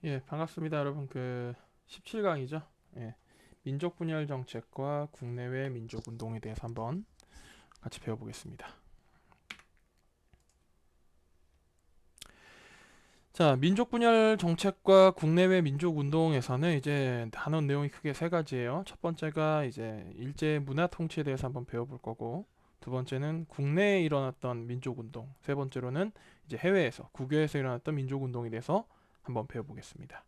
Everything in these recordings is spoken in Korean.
예, 반갑습니다, 여러분. 17강이죠. 예, 민족 분열 정책과 국내외 민족 운동에 대해서 한번 같이 배워보겠습니다. 자, 민족 분열 정책과 국내외 민족 운동에서는 이제 다룬 내용이 크게 세 가지예요. 첫 번째가 이제 일제 문화 통치에 대해서 한번 배워볼 거고, 두 번째는 국내에 일어났던 민족 운동, 세 번째로는 이제 해외에서 국외에서 일어났던 민족 운동에 대해서 한번 배워보겠습니다.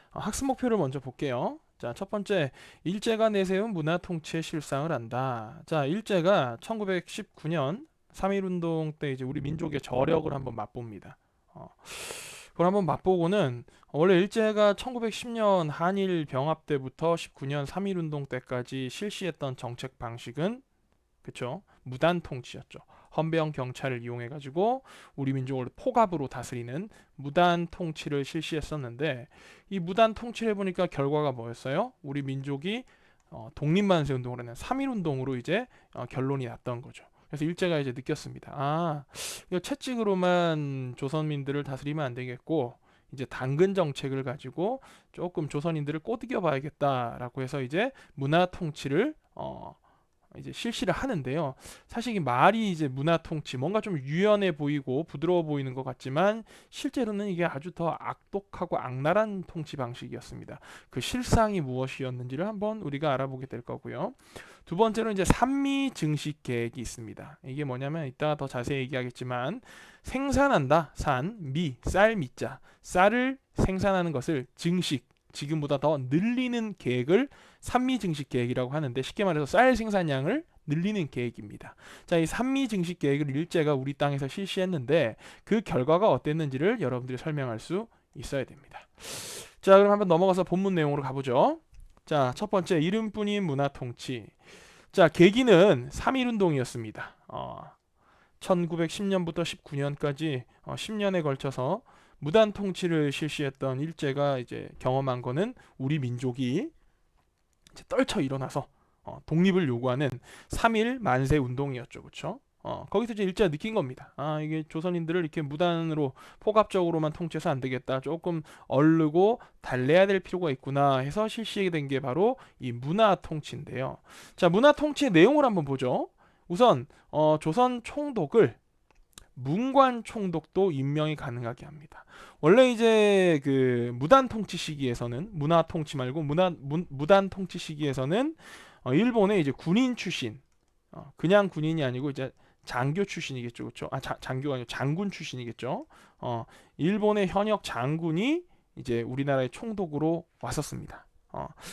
학습 목표를 먼저 볼게요. 자, 첫 번째, 일제가 내세운 문화 통치의 실상을 안다. 자, 일제가 1919년 3.1운동 때 이제 우리 민족의 저력을 한번 맛봅니다. 그걸 한번 맛보고는 원래 일제가 1910년 한일 병합 때부터 19년 3.1운동 때까지 실시했던 정책 방식은 그쵸? 무단 통치였죠. 헌병 경찰을 이용해 가지고 우리 민족을 포갑으로 다스리는 무단 통치를 실시했었는데 이 무단 통치를 해보니까 결과가 뭐였어요? 우리 민족이 독립만세 운동을 하는 3.1 운동으로 이제 결론이 났던 거죠. 그래서 일제가 이제 느꼈습니다. 이거 채찍으로만 조선민들을 다스리면 안 되겠고 이제 당근 정책을 가지고 조금 조선인들을 꼬드겨 봐야겠다라고 해서 이제 문화 통치를 이제 실시를 하는데요. 사실 이 말이 이제 문화 통치, 뭔가 좀 유연해 보이고 부드러워 보이는 것 같지만 실제로는 이게 아주 더 악독하고 악랄한 통치 방식이었습니다. 그 실상이 무엇이었는지를 한번 우리가 알아보게 될 거고요. 두 번째로 이제 산미 증식 계획이 있습니다. 이게 뭐냐면 이따가 더 자세히 얘기하겠지만 생산한다, 산, 미, 쌀 미자, 쌀을 생산하는 것을 증식, 지금보다 더 늘리는 계획을 산미 증식 계획이라고 하는데 쉽게 말해서 쌀 생산량을 늘리는 계획입니다. 자, 이 산미 증식 계획을 일제가 우리 땅에서 실시했는데 그 결과가 어땠는지를 여러분들이 설명할 수 있어야 됩니다. 자, 그럼 한번 넘어가서 본문 내용으로 가보죠. 자, 첫 번째 이름뿐인 문화 통치. 자, 계기는 3.1운동이었습니다. 1910년부터 19년까지 10년에 걸쳐서 무단 통치를 실시했던 일제가 이제 경험한 거는 우리 민족이 이제 떨쳐 일어나서 독립을 요구하는 3.1 만세 운동이었죠. 그렇죠? 거기서 이제 일제가 느낀 겁니다. 이게 조선인들을 이렇게 무단으로 포갑적으로만 통치해서 안 되겠다. 조금 얼르고 달래야 될 필요가 있구나 해서 실시된 게 바로 이 문화 통치인데요. 자, 문화 통치의 내용을 한번 보죠. 우선 조선 총독을 문관 총독도 임명이 가능하게 합니다. 원래 이제 그 무단 통치 시기에서는 문화 통치 말고 무단 통치 시기에서는 일본의 이제 군인 출신, 그냥 군인이 아니고 이제 장교 출신이겠죠, 그렇죠? 장교가 아니고 장군 출신이겠죠. 일본의 현역 장군이 이제 우리나라의 총독으로 왔었습니다.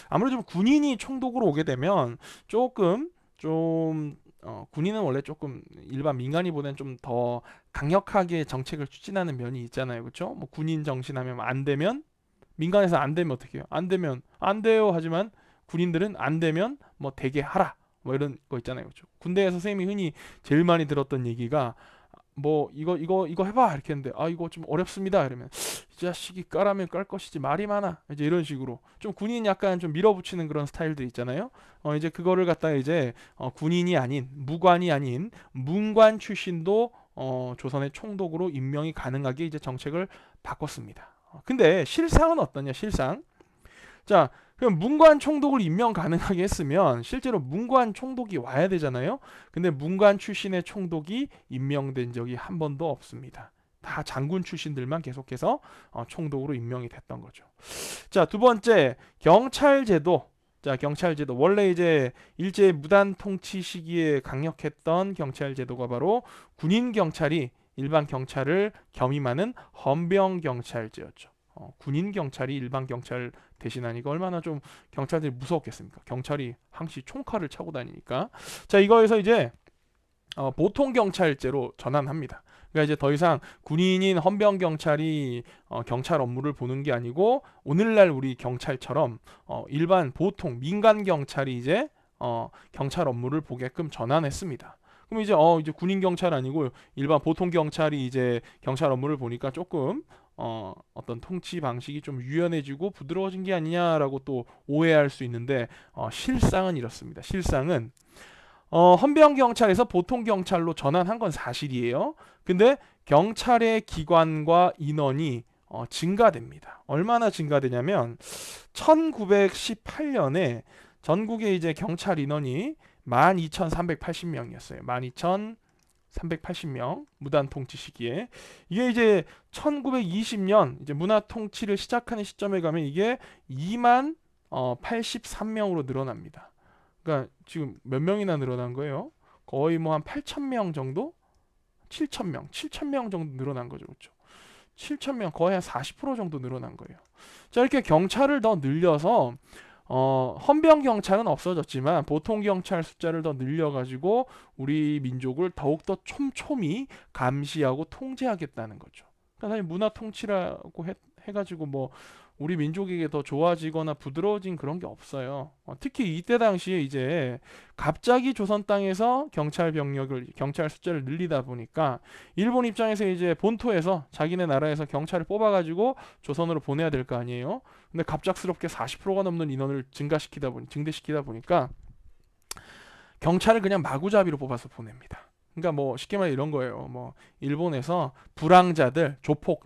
아무래도 좀 군인이 총독으로 오게 되면 조금 좀 군인은 원래 조금 일반 민간인보다는 좀 더 강력하게 정책을 추진하는 면이 있잖아요, 그렇죠? 뭐 군인 정신하면 안 되면 민간에서 안 되면 어떻게 해요? 안 되면 안 돼요. 하지만 군인들은 안 되면 뭐 되게 하라. 뭐 이런 거 있잖아요, 그렇죠? 군대에서 선생님이 흔히 제일 많이 들었던 얘기가 뭐 이거 해봐 이렇게 했는데 이거 좀 어렵습니다 이러면 이 자식이 까라면 깔 것이지 말이 많아 이제 이런 식으로 좀 군인 약간 좀 밀어붙이는 그런 스타일들 있잖아요. 이제 그거를 갖다가 이제 군인이 아닌 무관이 아닌 문관 출신도 조선의 총독으로 임명이 가능하게 이제 정책을 바꿨습니다. 근데 실상은 어떠냐 실상. 자, 그럼 문관 총독을 임명 가능하게 했으면 실제로 문관 총독이 와야 되잖아요. 근데 문관 출신의 총독이 임명된 적이 한 번도 없습니다. 다 장군 출신들만 계속해서 총독으로 임명이 됐던 거죠. 자, 두 번째 경찰제도. 자, 경찰제도 원래 이제 일제 무단 통치 시기에 강력했던 경찰제도가 바로 군인 경찰이 일반 경찰을 겸임하는 헌병 경찰제였죠. 군인 경찰이 일반 경찰 대신하니까 얼마나 좀 경찰들이 무서웠겠습니까? 경찰이 항시 총칼을 차고 다니니까. 자, 이거에서 이제 보통 경찰제로 전환합니다. 그러니까 이제 더 이상 군인인 헌병 경찰이 경찰 업무를 보는 게 아니고 오늘날 우리 경찰처럼 일반 보통 민간 경찰이 이제 경찰 업무를 보게끔 전환했습니다. 그럼 이제 군인 경찰 아니고 일반 보통 경찰이 이제 경찰 업무를 보니까 조금 어떤 통치 방식이 좀 유연해지고 부드러워진 게 아니냐라고 또 오해할 수 있는데 실상은 이렇습니다. 실상은 헌병 경찰에서 보통 경찰로 전환한 건 사실이에요. 근데 경찰의 기관과 인원이 증가됩니다. 얼마나 증가되냐면 1918년에 전국의 이제 경찰 인원이 12,380명이었어요. 12,380명 무단 통치 시기에 이게 이제 1920년 이제 문화 통치를 시작하는 시점에 가면 이게 2만 83명으로 늘어납니다. 그러니까 지금 몇 명이나 늘어난 거예요? 거의 뭐 한 8,000명 정도? 7,000명 정도 늘어난 거죠. 그렇죠? 7,000명 거의 한 40% 정도 늘어난 거예요. 자, 이렇게 경찰을 더 늘려서 헌병 경찰은 없어졌지만 보통 경찰 숫자를 더 늘려가지고 우리 민족을 더욱더 촘촘히 감시하고 통제하겠다는 거죠. 그러니까 사실 문화 통치라고 해가지고 뭐 우리 민족에게 더 좋아지거나 부드러워진 그런 게 없어요. 특히 이때 당시에 이제 갑자기 조선 땅에서 경찰 숫자를 늘리다 보니까 일본 입장에서 이제 본토에서 자기네 나라에서 경찰을 뽑아가지고 조선으로 보내야 될 거 아니에요. 근데 갑작스럽게 40%가 넘는 인원을 증대시키다 보니까 경찰을 그냥 마구잡이로 뽑아서 보냅니다. 그러니까 뭐 쉽게 말해 이런 거예요. 뭐 일본에서 불황자들, 조폭,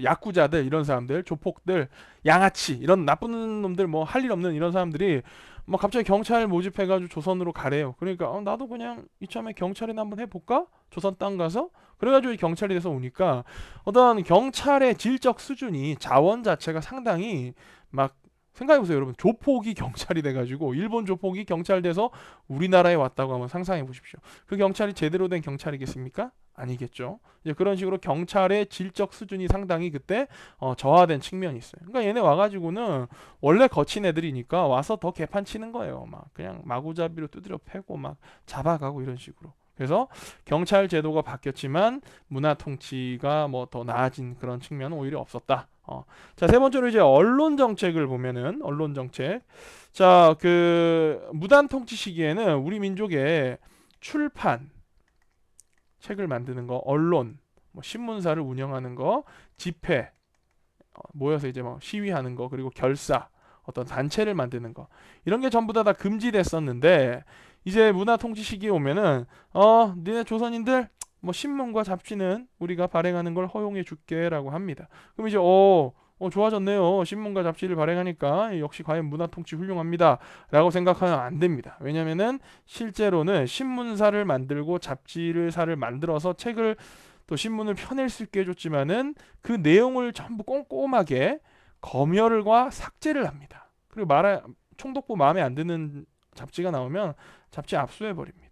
야쿠자들 이런 사람들, 조폭들, 양아치 이런 나쁜 놈들 뭐 할 일 없는 이런 사람들이 뭐 갑자기 경찰 모집해가지고 조선으로 가래요. 그러니까 나도 그냥 이참에 경찰이나 한번 해볼까? 조선 땅 가서 그래가지고 경찰이 돼서 오니까 어떤 경찰의 질적 수준이 자원 자체가 상당히 막 생각해보세요 여러분. 조폭이 경찰이 돼가지고 일본 조폭이 경찰 돼서 우리나라에 왔다고 한번 상상해 보십시오. 그 경찰이 제대로 된 경찰이겠습니까? 아니겠죠. 이제 그런 식으로 경찰의 질적 수준이 상당히 그때 저하된 측면이 있어요. 그러니까 얘네 와가지고는 원래 거친 애들이니까 와서 더 개판 치는 거예요. 막 그냥 마구잡이로 두드려 패고 막 잡아가고 이런 식으로. 그래서 경찰 제도가 바뀌었지만 문화 통치가 뭐 더 나아진 그런 측면은 오히려 없었다. 자, 세 번째로 이제 언론 정책을 보면은 언론 정책. 자, 그 무단 통치 시기에는 우리 민족의 출판, 책을 만드는 거, 언론, 뭐 신문사를 운영하는 거, 집회, 모여서 이제 뭐 시위하는 거, 그리고 결사, 어떤 단체를 만드는 거 이런 게 전부 다 금지됐었는데 이제 문화 통치 시기에 오면은 니네 조선인들 뭐 신문과 잡지는 우리가 발행하는 걸 허용해 줄게라고 합니다. 그럼 이제 좋아졌네요. 신문과 잡지를 발행하니까 역시 과연 문화 통치 훌륭합니다. 라고 생각하면 안 됩니다. 왜냐면은 실제로는 신문사를 만들고 잡지를 만들어서 책을 또 신문을 펴낼 수 있게 해줬지만은 그 내용을 전부 꼼꼼하게 검열과 삭제를 합니다. 그리고 총독부 마음에 안 드는 잡지가 나오면 잡지 압수해 버립니다.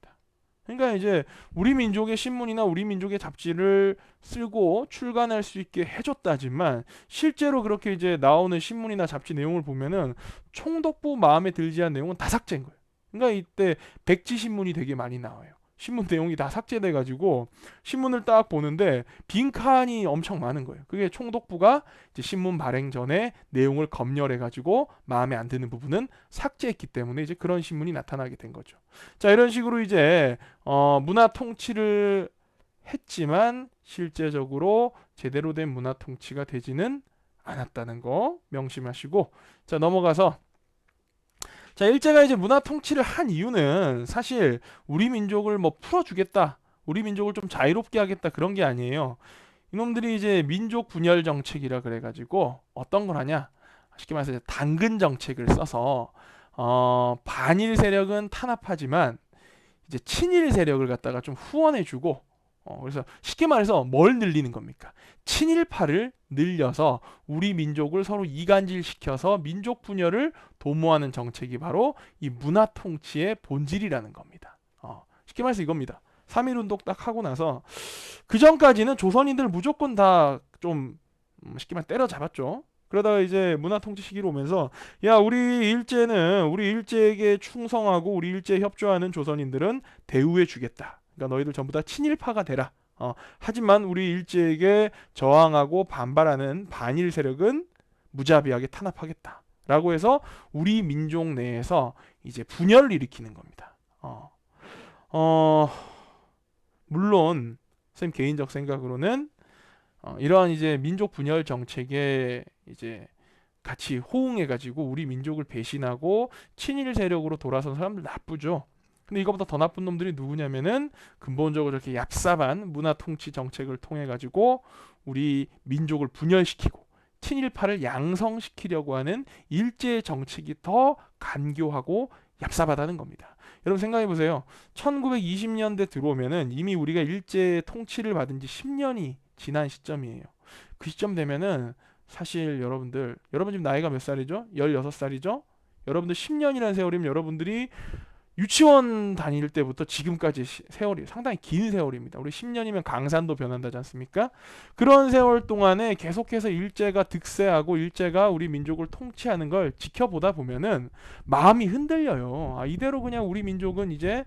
그러니까 이제 우리 민족의 신문이나 우리 민족의 잡지를 쓰고 출간할 수 있게 해줬다지만 실제로 그렇게 이제 나오는 신문이나 잡지 내용을 보면은 총독부 마음에 들지 않은 내용은 다 삭제인 거예요. 그러니까 이때 백지 신문이 되게 많이 나와요. 신문 내용이 다 삭제돼가지고 신문을 딱 보는데 빈칸이 엄청 많은 거예요. 그게 총독부가 이제 신문 발행 전에 내용을 검열해가지고 마음에 안 드는 부분은 삭제했기 때문에 이제 그런 신문이 나타나게 된 거죠. 자, 이런 식으로 이제 문화 통치를 했지만 실제적으로 제대로 된 문화 통치가 되지는 않았다는 거 명심하시고, 자, 넘어가서 자, 일제가 이제 문화 통치를 한 이유는 사실 우리 민족을 뭐 풀어주겠다, 우리 민족을 좀 자유롭게 하겠다 그런 게 아니에요. 이놈들이 이제 민족 분열 정책이라 그래가지고 어떤 걸 하냐, 쉽게 말해서 이제 당근 정책을 써서 반일 세력은 탄압하지만 이제 친일 세력을 갖다가 좀 후원해주고, 그래서 쉽게 말해서 뭘 늘리는 겁니까? 친일파를 늘려서 우리 민족을 서로 이간질시켜서 민족 분열을 도모하는 정책이 바로 이 문화 통치의 본질이라는 겁니다. 쉽게 말해서 이겁니다. 3.1운동 딱 하고 나서 그 전까지는 조선인들 무조건 다 좀 쉽게 말해 때려잡았죠. 그러다가 이제 문화 통치 시기로 오면서 야, 우리 일제에게 충성하고 우리 일제에 협조하는 조선인들은 대우해 주겠다. 그러니까 너희들 전부 다 친일파가 되라. 하지만 우리 일제에게 저항하고 반발하는 반일 세력은 무자비하게 탄압하겠다. 라고 해서 우리 민족 내에서 이제 분열을 일으키는 겁니다. 물론 선생님 개인적 생각으로는 이러한 이제 민족 분열 정책에 이제 같이 호응해가지고 우리 민족을 배신하고 친일 세력으로 돌아선 사람들 나쁘죠. 근데 이거보다 더 나쁜 놈들이 누구냐면은 근본적으로 이렇게 얍삽한 문화 통치 정책을 통해 가지고 우리 민족을 분열시키고 친일파를 양성시키려고 하는 일제의 정책이 더 간교하고 얍삽하다는 겁니다. 여러분 생각해 보세요. 1920년대 들어오면은 이미 우리가 일제 통치를 받은 지 10년이 지난 시점이에요. 그 시점 되면은 사실 여러분 지금 나이가 몇 살이죠? 16살이죠? 여러분들 10년이라는 세월이면 여러분들이 유치원 다닐 때부터 지금까지 세월이 상당히 긴 세월입니다. 우리 10년이면 강산도 변한다지 않습니까? 그런 세월 동안에 계속해서 일제가 득세하고 일제가 우리 민족을 통치하는 걸 지켜보다 보면은 마음이 흔들려요. 아, 이대로 그냥 우리 민족은 이제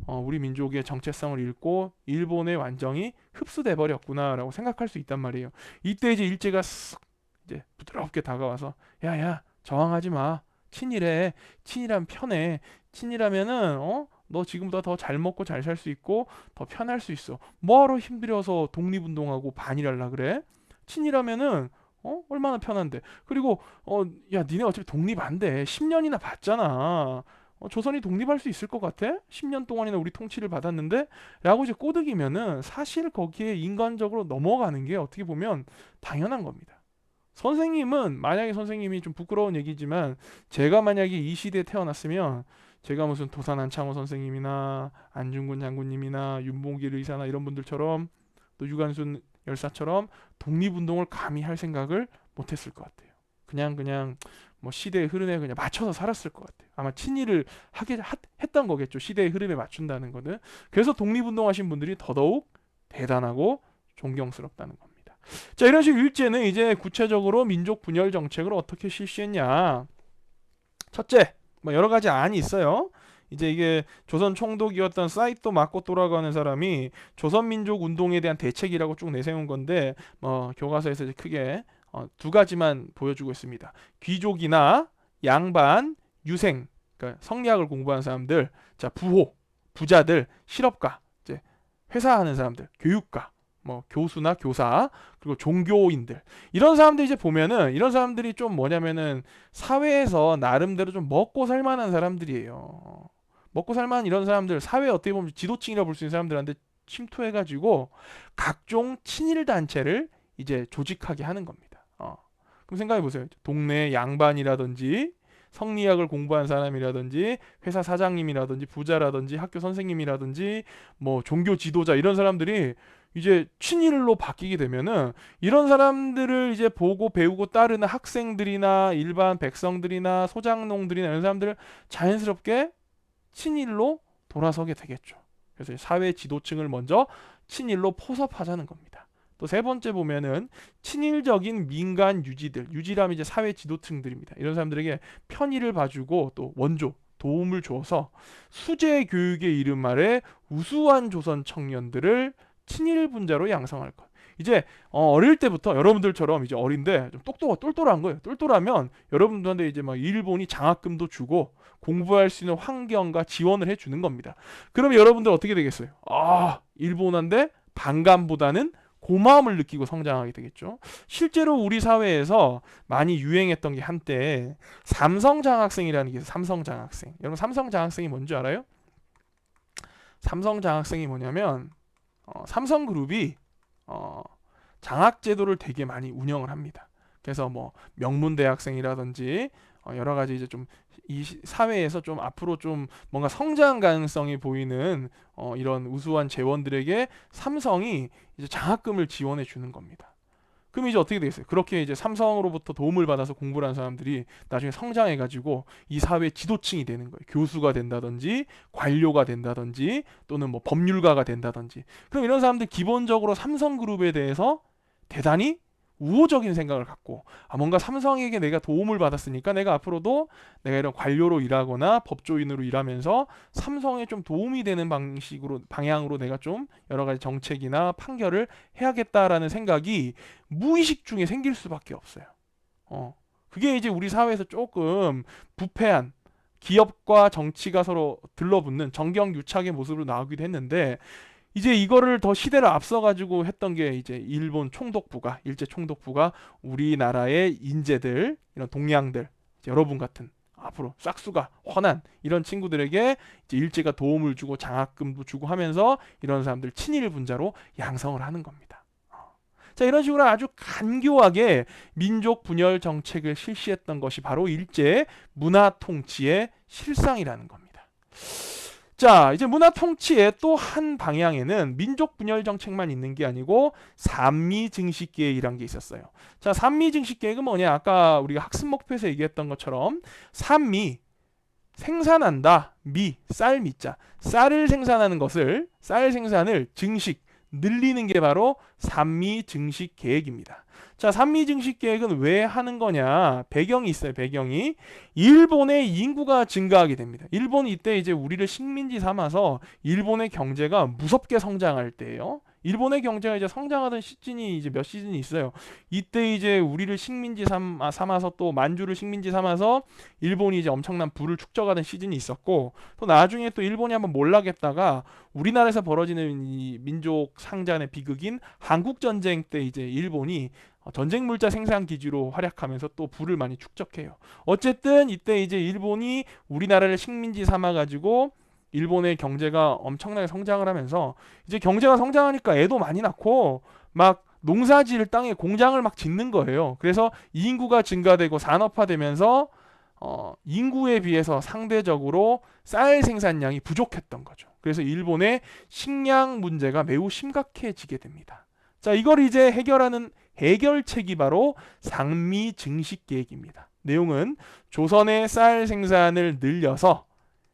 우리 민족의 정체성을 잃고 일본에 완전히 흡수돼 버렸구나라고 생각할 수 있단 말이에요. 이때 이제 일제가 쓱 이제 부드럽게 다가와서 야야 저항하지 마. 친일해. 친일하면 편해. 친일하면은 너 지금보다 더 잘 먹고 잘 살 수 있고 더 편할 수 있어. 뭐하러 힘들여서 독립운동하고 반일하려 그래? 친일하면은 얼마나 편한데. 그리고 야 니네 어차피 독립 안 돼. 10년이나 받잖아. 조선이 독립할 수 있을 것 같아? 10년 동안이나 우리 통치를 받았는데? 라고 이제 꼬드기면은 사실 거기에 인간적으로 넘어가는 게 어떻게 보면 당연한 겁니다. 선생님은 만약에 선생님이 좀 부끄러운 얘기지만 제가 만약에 이 시대에 태어났으면 제가 무슨 도산 안창호 선생님이나 안중근 장군님이나 윤봉길 의사나 이런 분들처럼 또 유관순 열사처럼 독립운동을 감히 할 생각을 못했을 것 같아요. 그냥 뭐 시대의 흐름에 그냥 맞춰서 살았을 것 같아요. 아마 친일을 했던 거겠죠. 시대의 흐름에 맞춘다는 거는. 그래서 독립운동 하신 분들이 더더욱 대단하고 존경스럽다는 겁니다. 자, 이런 식으로 일제는 이제 구체적으로 민족 분열 정책을 어떻게 실시했냐. 첫째, 뭐 여러 가지 안이 있어요. 이제 이게 조선 총독이었던 사이토 마코토라고 하는 사람이 조선민족 운동에 대한 대책이라고 쭉 내세운 건데 교과서에서 이제 크게 두 가지만 보여주고 있습니다. 귀족이나 양반, 유생, 그러니까 성리학을 공부한 사람들, 자 부호, 부자들, 실업가, 이제 회사하는 사람들, 교육가, 뭐 교수나 교사, 그리고 종교인들 이런 사람들 이제 보면은 이런 사람들이 좀 뭐냐면은 사회에서 나름대로 좀 먹고 살만한 사람들이에요. 먹고 살만한 이런 사람들 사회 어떻게 보면 지도층이라 볼 수 있는 사람들한테 침투해가지고 각종 친일 단체를 이제 조직하게 하는 겁니다. 그럼 생각해 보세요. 동네 양반이라든지 성리학을 공부한 사람이라든지 회사 사장님이라든지 부자라든지 학교 선생님이라든지 뭐 종교 지도자 이런 사람들이 이제 친일로 바뀌게 되면은 이런 사람들을 이제 보고 배우고 따르는 학생들이나 일반 백성들이나 소장농들이나 이런 사람들을 자연스럽게 친일로 돌아서게 되겠죠. 그래서 사회 지도층을 먼저 친일로 포섭하자는 겁니다. 또 세 번째 보면은 친일적인 민간 유지라면 이제 사회 지도층들입니다. 이런 사람들에게 편의를 봐주고 또 원조 도움을 줘서 수재 교육의 이름 아래 우수한 조선 청년들을 친일 분자로 양성할 것. 이제 어릴 때부터 여러분들처럼 이제 어린데 좀 똘똘한 거예요. 똘똘하면 여러분들한테 이제 막 일본이 장학금도 주고 공부할 수 있는 환경과 지원을 해주는 겁니다. 그럼 여러분들 어떻게 되겠어요? 일본한테 반감보다는 고마움을 느끼고 성장하게 되겠죠. 실제로 우리 사회에서 많이 유행했던 게 한때 삼성장학생이라는 게 있어요. 삼성장학생. 여러분 삼성장학생이 뭔지 알아요? 삼성장학생이 뭐냐면 삼성그룹이 장학제도를 되게 많이 운영을 합니다. 그래서 뭐 명문대학생이라든지 여러 가지 이제 좀 이 사회에서 좀 앞으로 좀 뭔가 성장 가능성이 보이는 이런 우수한 재원들에게 삼성이 이제 장학금을 지원해 주는 겁니다. 그럼 이제 어떻게 되겠어요? 그렇게 이제 삼성으로부터 도움을 받아서 공부를 한 사람들이 나중에 성장해가지고 이 사회 지도층이 되는 거예요. 교수가 된다든지 관료가 된다든지 또는 뭐 법률가가 된다든지. 그럼 이런 사람들 기본적으로 삼성그룹에 대해서 대단히 우호적인 생각을 갖고 뭔가 삼성에게 내가 도움을 받았으니까 내가 앞으로도 내가 이런 관료로 일하거나 법조인으로 일하면서 삼성에 좀 도움이 되는 방향으로 내가 좀 여러 가지 정책이나 판결을 해야겠다라는 생각이 무의식 중에 생길 수밖에 없어요. 그게 이제 우리 사회에서 조금 부패한 기업과 정치가 서로 들러붙는 정경유착의 모습으로 나오기도 했는데 이제 이거를 더 시대를 앞서가지고 했던 게 이제 일본 총독부가 일제 총독부가 우리나라의 인재들 이런 동양들 여러분 같은 앞으로 싹수가 헌한 이런 친구들에게 이제 일제가 도움을 주고 장학금도 주고 하면서 이런 사람들 친일 분자로 양성을 하는 겁니다. 자, 이런 식으로 아주 간교하게 민족 분열 정책을 실시했던 것이 바로 일제 문화 통치의 실상이라는 겁니다. 자, 이제 문화 통치의 또 한 방향에는 민족 분열 정책만 있는 게 아니고 산미 증식 계획이란 게 있었어요. 자, 산미 증식 계획은 뭐냐? 아까 우리가 학습 목표에서 얘기했던 것처럼 산미 생산한다. 쌀 미자. 쌀을 생산하는 것을 쌀 생산을 증식 늘리는 게 바로 산미 증식 계획입니다. 자, 산미 증식 계획은 왜 하는 거냐? 배경이 있어요. 배경이 일본의 인구가 증가하게 됩니다. 일본이 이때 이제 우리를 식민지 삼아서 일본의 경제가 무섭게 성장할 때예요. 일본의 경제가 이제 성장하던 시즌이 이제 몇 시즌이 있어요. 이때 이제 우리를 식민지 삼아서 또 만주를 식민지 삼아서 일본이 이제 엄청난 부를 축적하던 시즌이 있었고, 또 나중에 또 일본이 한번 몰락했다가 우리나라에서 벌어지는 이 민족 상잔의 비극인 한국 전쟁 때 이제 일본이 전쟁 물자 생산 기지로 활약하면서 또 부를 많이 축적해요. 어쨌든 이때 이제 일본이 우리나라를 식민지 삼아 가지고 일본의 경제가 엄청나게 성장을 하면서 이제 경제가 성장하니까 애도 많이 낳고 막 농사 지을 땅에 공장을 막 짓는 거예요. 그래서 인구가 증가되고 산업화되면서 인구에 비해서 상대적으로 쌀 생산량이 부족했던 거죠. 그래서 일본의 식량 문제가 매우 심각해지게 됩니다. 자, 이걸 이제 해결하는 해결책이 바로 상미 증식 계획입니다. 내용은 조선의 쌀 생산을 늘려서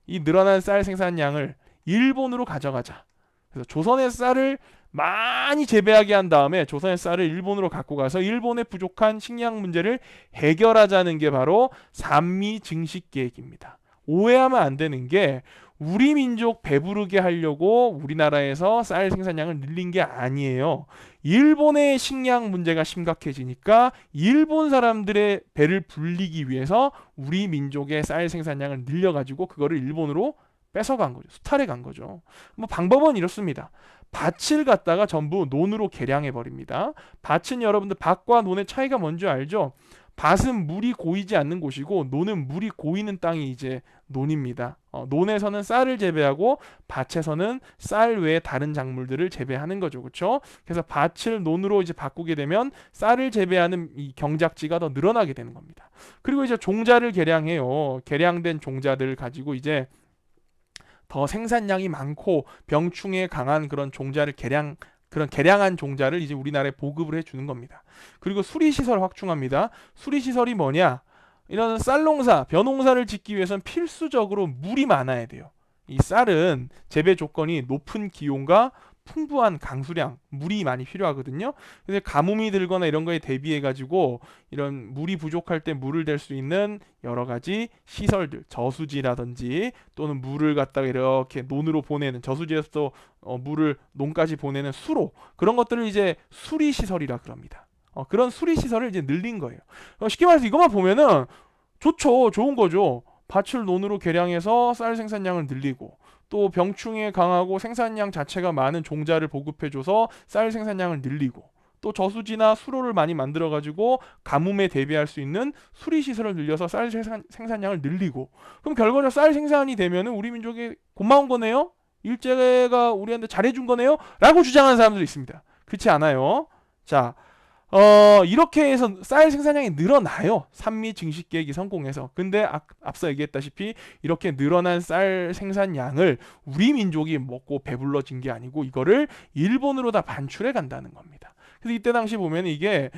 이 늘어난 쌀 생산량을 일본으로 가져가자. 그래서 조선의 쌀을 많이 재배하게 한 다음에 조선의 쌀을 일본으로 갖고 가서 일본의 부족한 식량 문제를 해결하자는 게 바로 산미 증식 계획입니다. 오해하면 안 되는 게 우리 민족 배부르게 하려고 우리나라에서 쌀 생산량을 늘린 게 아니에요. 일본의 식량 문제가 심각해지니까 일본 사람들의 배를 불리기 위해서 우리 민족의 쌀 생산량을 늘려가지고 그거를 일본으로 뺏어간 거죠. 수탈해 간 거죠. 뭐 방법은 이렇습니다. 밭을 갖다가 전부 논으로 개량해 버립니다. 밭은 여러분들 밭과 논의 차이가 뭔지 알죠? 밭은 물이 고이지 않는 곳이고 논은 물이 고이는 땅이 이제 논입니다. 논에서는 쌀을 재배하고 밭에서는 쌀 외에 다른 작물들을 재배하는 거죠. 그렇죠? 그래서 밭을 논으로 이제 바꾸게 되면 쌀을 재배하는 이 경작지가 더 늘어나게 되는 겁니다. 그리고 이제 종자를 개량해요. 개량된 종자들을 가지고 이제 더 생산량이 많고 병충해 강한 그런 종자를 그런 개량한 종자를 이제 우리나라에 보급을 해주는 겁니다. 그리고 수리시설 확충합니다. 수리시설이 뭐냐? 이런 쌀농사, 벼농사를 짓기 위해서는 필수적으로 물이 많아야 돼요. 이 쌀은 재배 조건이 높은 기온과 풍부한 강수량, 물이 많이 필요하거든요. 그래서 가뭄이 들거나 이런 거에 대비해 가지고 이런 물이 부족할 때 물을 댈 수 있는 여러 가지 시설들, 저수지라든지 또는 물을 갖다가 이렇게 논으로 보내는 저수지에서 또 물을 논까지 보내는 수로, 그런 것들을 이제 수리 시설이라 그럽니다. 그런 수리 시설을 이제 늘린 거예요. 쉽게 말해서 이것만 보면은 좋죠, 좋은 거죠. 밭을 논으로 개량해서 쌀 생산량을 늘리고 또 병충해 강하고 생산량 자체가 많은 종자를 보급해줘서 쌀 생산량을 늘리고 또 저수지나 수로를 많이 만들어가지고 가뭄에 대비할 수 있는 수리시설을 늘려서 쌀 생산량을 늘리고, 그럼 결과적으로 쌀 생산이 되면은 우리 민족이 고마운 거네요? 일제가 우리한테 잘해준 거네요? 라고 주장하는 사람들이 있습니다. 그렇지 않아요. 자, 이렇게 해서 쌀 생산량이 늘어나요. 산미 증식 계획이 성공해서. 근데 앞서 얘기했다시피 이렇게 늘어난 쌀 생산량을 우리 민족이 먹고 배불러진 게 아니고 이거를 일본으로 다 반출해 간다는 겁니다. 그래서 이때 당시 보면 이게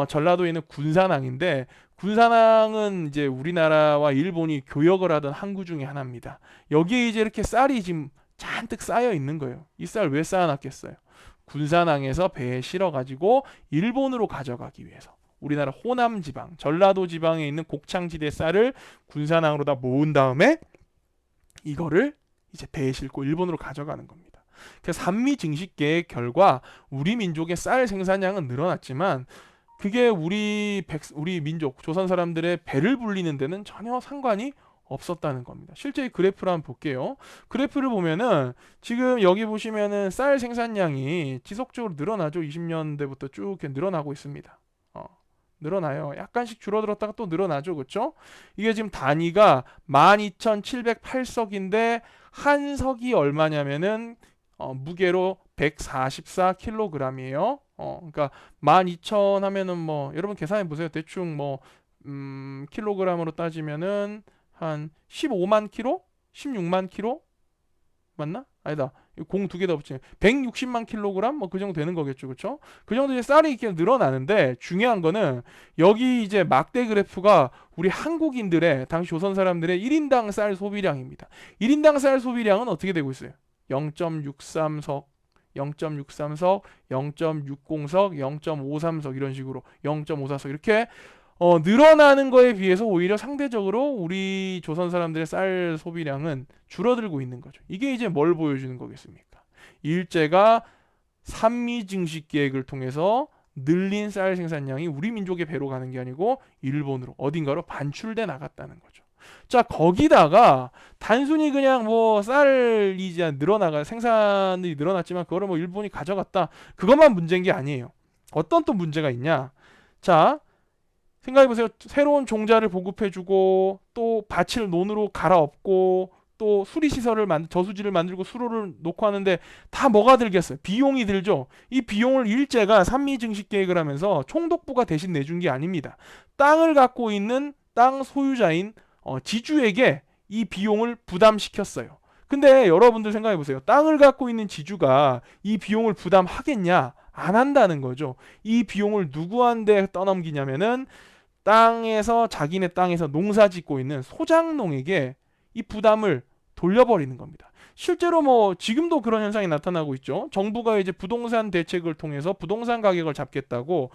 전라도에 있는 군산항인데, 군산항은 이제 우리나라와 일본이 교역을 하던 항구 중에 하나입니다. 여기에 이제 이렇게 쌀이 지금 잔뜩 쌓여 있는 거예요. 이 쌀 왜 쌓아놨겠어요? 군산항에서 배에 실어가지고 일본으로 가져가기 위해서 우리나라 호남 지방, 전라도 지방에 있는 곡창지대 쌀을 군산항으로 다 모은 다음에 이거를 이제 배에 싣고 일본으로 가져가는 겁니다. 그래서 산미 증식 계획 결과 우리 민족의 쌀 생산량은 늘어났지만 그게 우리 민족, 조선 사람들의 배를 불리는 데는 전혀 상관이 없었다는 겁니다. 실제 이 그래프를 한번 볼게요. 그래프를 보면은 지금 여기 보시면은 쌀 생산량이 지속적으로 늘어나죠. 20년대부터 쭉 이렇게 늘어나고 있습니다. 늘어나요. 약간씩 줄어들었다가 또 늘어나죠. 그렇죠? 이게 지금 단위가 12,708석인데 한 석이 얼마냐면은 무게로 144kg이에요. 그러니까 12,000 하면은 뭐 여러분 계산해 보세요. 대충 뭐 킬로그램으로 따지면은 한 15만 킬로? 16만 킬로? 맞나? 아니다. 공 두 개 더 붙이면 160만 킬로그램 뭐 그 정도 되는 거겠죠. 그렇죠? 그 정도 이제 쌀이 이렇게 늘어나는데 중요한 거는 여기 이제 막대 그래프가 우리 한국인들의 당시 조선 사람들의 1인당 쌀 소비량입니다. 1인당 쌀 소비량은 어떻게 되고 있어요? 0.63석 0.63석, 0.60석, 0.53석 이런 식으로 0.54석 이렇게 늘어나는 거에 비해서 오히려 상대적으로 우리 조선 사람들의 쌀 소비량은 줄어들고 있는 거죠. 이게 이제 뭘 보여주는 거겠습니까? 일제가 산미 증식 계획을 통해서 늘린 쌀 생산량이 우리 민족의 배로 가는 게 아니고 일본으로 어딘가로 반출돼 나갔다는 거죠. 자, 거기다가 단순히 그냥 뭐 쌀이 이제 생산이 늘어났지만 그거를 뭐 일본이 가져갔다. 그것만 문제인 게 아니에요. 어떤 또 문제가 있냐? 자, 생각해보세요. 새로운 종자를 보급해주고 또 밭을 논으로 갈아엎고 또 수리시설을 저수지를 만들고 수로를 놓고 하는데 다 뭐가 들겠어요? 비용이 들죠. 이 비용을 일제가 산미증식계획을 하면서 총독부가 대신 내준 게 아닙니다. 땅을 갖고 있는 땅 소유자인 지주에게 이 비용을 부담시켰어요. 근데 여러분들 생각해보세요. 땅을 갖고 있는 지주가 이 비용을 부담하겠냐? 안 한다는 거죠. 이 비용을 누구한테 떠넘기냐면은 자기네 땅에서 농사 짓고 있는 소작농에게 이 부담을 돌려버리는 겁니다. 실제로 뭐 지금도 그런 현상이 나타나고 있죠. 정부가 이제 부동산 대책을 통해서 부동산 가격을 잡겠다고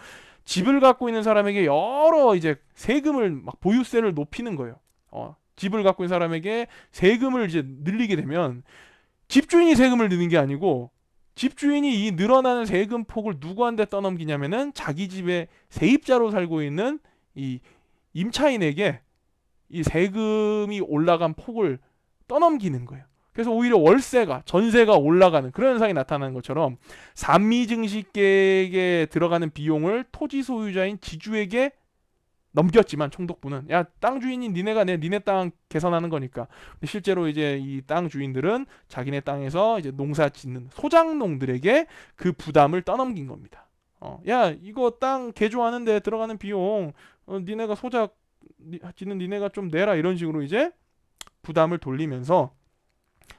집을 갖고 있는 사람에게 여러 이제 세금을 막 보유세를 높이는 거예요. 집을 갖고 있는 사람에게 세금을 이제 늘리게 되면 집주인이 세금을 내는 게 아니고 집주인이 이 늘어나는 세금 폭을 누구한테 떠넘기냐면은 자기 집에 세입자로 살고 있는 이 임차인에게 이 세금이 올라간 폭을 떠넘기는 거예요. 그래서 오히려 전세가 올라가는 그런 현상이 나타나는 것처럼 산미증식계획에 들어가는 비용을 토지 소유자인 지주에게 넘겼지만 총독부는 야, 땅 주인이 니네 땅 개선하는 거니까. 근데 실제로 이제 이 땅 주인들은 자기네 땅에서 이제 농사 짓는 소작농들에게 그 부담을 떠넘긴 겁니다. 야, 이거 땅 개조하는데 들어가는 비용 니네가 짓는 니네가 좀 내라 이런 식으로 이제 부담을 돌리면서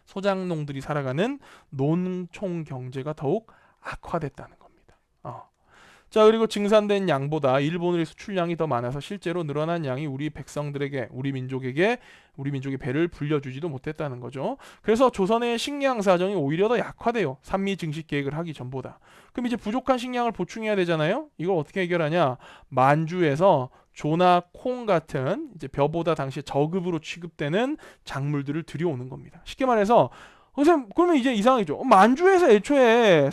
소작농들이 살아가는 논총 경제가 더욱 악화됐다는 겁니다. 자, 그리고 증산된 양보다 일본의 수출량이 더 많아서 실제로 늘어난 양이 우리 백성들에게, 우리 민족의 배를 불려주지도 못했다는 거죠. 그래서 조선의 식량 사정이 오히려 더 약화돼요. 산미 증식 계획을 하기 전보다. 그럼 이제 부족한 식량을 보충해야 되잖아요. 이걸 어떻게 해결하냐? 만주에서 조나 콩 같은 이제 벼보다 당시에 저급으로 취급되는 작물들을 들여오는 겁니다. 쉽게 말해서 선생님, 그러면 이제 이상하죠. 만주에서 애초에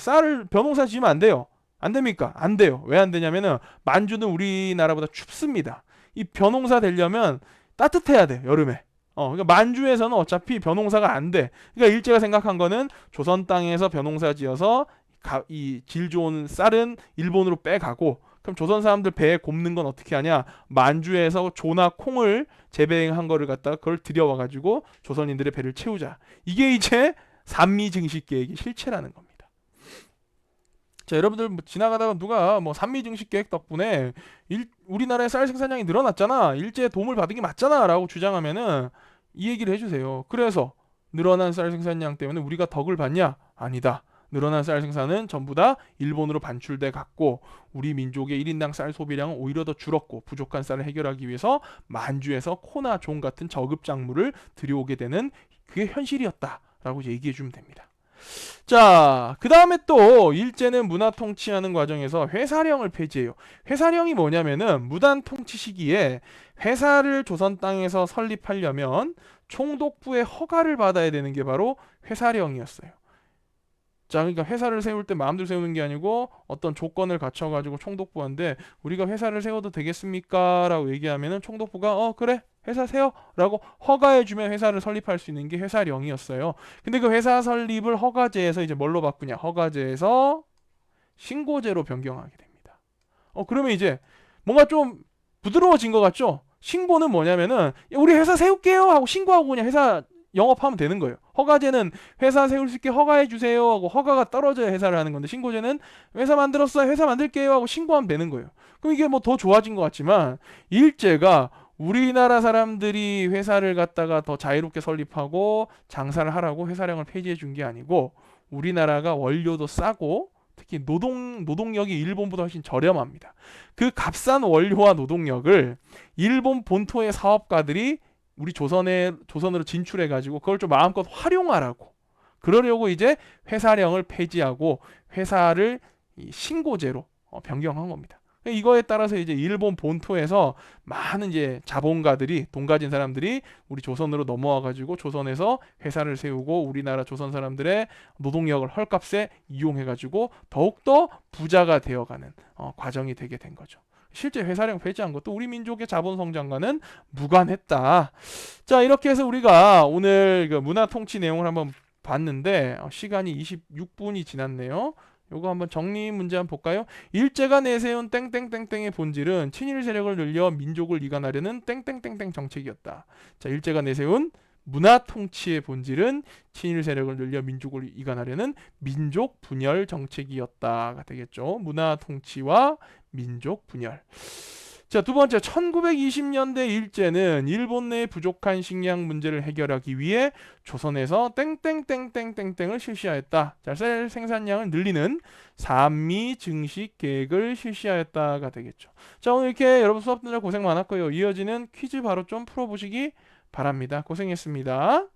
벼농사 지으면 안 돼요. 안 됩니까? 안 돼요. 왜 안 되냐면은 만주는 우리나라보다 춥습니다. 이 벼농사 되려면 따뜻해야 돼, 여름에. 그러니까 만주에서는 어차피 벼농사가 안 돼. 그러니까 일제가 생각한 거는 조선 땅에서 벼농사 지어서 이 질 좋은 쌀은 일본으로 빼가고, 그럼 조선 사람들 배에 굽는 건 어떻게 하냐? 만주에서 조나 콩을 재배한 거를 갖다가 그걸 들여와가지고 조선인들의 배를 채우자. 이게 이제 산미 증식 계획의 실체라는 겁니다. 자, 여러분들 뭐 지나가다가 누가 뭐 산미 증식 계획 덕분에 우리나라의 쌀 생산량이 늘어났잖아, 일제의 도움을 받은 게 맞잖아 라고 주장하면은 이 얘기를 해주세요. 그래서 늘어난 쌀 생산량 때문에 우리가 덕을 받냐? 아니다. 늘어난 쌀 생산은 전부 다 일본으로 반출돼 갔고 우리 민족의 1인당 쌀 소비량은 오히려 더 줄었고 부족한 쌀을 해결하기 위해서 만주에서 코나 종 같은 저급 작물을 들여오게 되는 그게 현실이었다라고 얘기해 주면 됩니다. 자, 그 다음에 또 일제는 문화 통치하는 과정에서 회사령을 폐지해요. 회사령이 뭐냐면은 무단 통치 시기에 회사를 조선 땅에서 설립하려면 총독부의 허가를 받아야 되는 게 바로 회사령이었어요. 자, 그러니까 회사를 세울 때 마음대로 세우는 게 아니고 어떤 조건을 갖춰가지고 총독부한테 우리가 회사를 세워도 되겠습니까? 라고 얘기하면은 총독부가 그래 회사 세워 라고 허가해주면 회사를 설립할 수 있는 게 회사령이었어요. 근데 그 회사 설립을 허가제에서 이제 뭘로 바꾸냐? 허가제에서 신고제로 변경하게 됩니다. 그러면 이제 뭔가 좀 부드러워진 것 같죠? 신고는 뭐냐면은 우리 회사 세울게요 하고 신고하고 그냥 회사 영업하면 되는 거예요. 허가제는 회사 세울 수 있게 허가해 주세요 하고 허가가 떨어져야 회사를 하는 건데, 신고제는 회사 만들었어요, 회사 만들게요 하고 신고하면 되는 거예요. 그럼 이게 뭐 더 좋아진 것 같지만, 일제가 우리나라 사람들이 회사를 갖다가 더 자유롭게 설립하고 장사를 하라고 회사령을 폐지해 준 게 아니고, 우리나라가 원료도 싸고 특히 노동력이 일본보다 훨씬 저렴합니다. 그 값싼 원료와 노동력을 일본 본토의 사업가들이 우리 조선으로 진출해 가지고 그걸 좀 마음껏 활용하라고, 그러려고 이제 회사령을 폐지하고 회사를 신고제로 변경한 겁니다. 이거에 따라서 이제 일본 본토에서 많은 이제 자본가들이, 돈 가진 사람들이 우리 조선으로 넘어와 가지고 조선에서 회사를 세우고 우리나라 조선 사람들의 노동력을 헐값에 이용해 가지고 더욱더 부자가 되어가는 과정이 되게 된 거죠. 실제 회사령 폐지한 것도 우리 민족의 자본 성장과는 무관했다. 자, 이렇게 해서 우리가 오늘 그 문화 통치 내용을 한번 봤는데 시간이 26분이 지났네요. 요거 한번 정리 문제 한번 볼까요? 일제가 내세운 땡땡땡땡의 본질은 친일 세력을 늘려 민족을 이간하려는 땡땡땡땡 정책이었다. 자, 일제가 내세운 문화 통치의 본질은 친일 세력을 늘려 민족을 이간하려는 민족 분열 정책이었다가 되겠죠. 문화 통치와 민족 분열. 자, 두 번째, 1920년대 일제는 일본 내 부족한 식량 문제를 해결하기 위해 조선에서 땡땡땡땡땡땡을 실시하였다. 자, 쌀 생산량을 늘리는 산미 증식 계획을 실시하였다가 되겠죠. 자, 오늘 이렇게 여러분 수업 듣느라 고생 많았고요. 이어지는 퀴즈 바로 좀 풀어보시기 바랍니다. 고생했습니다.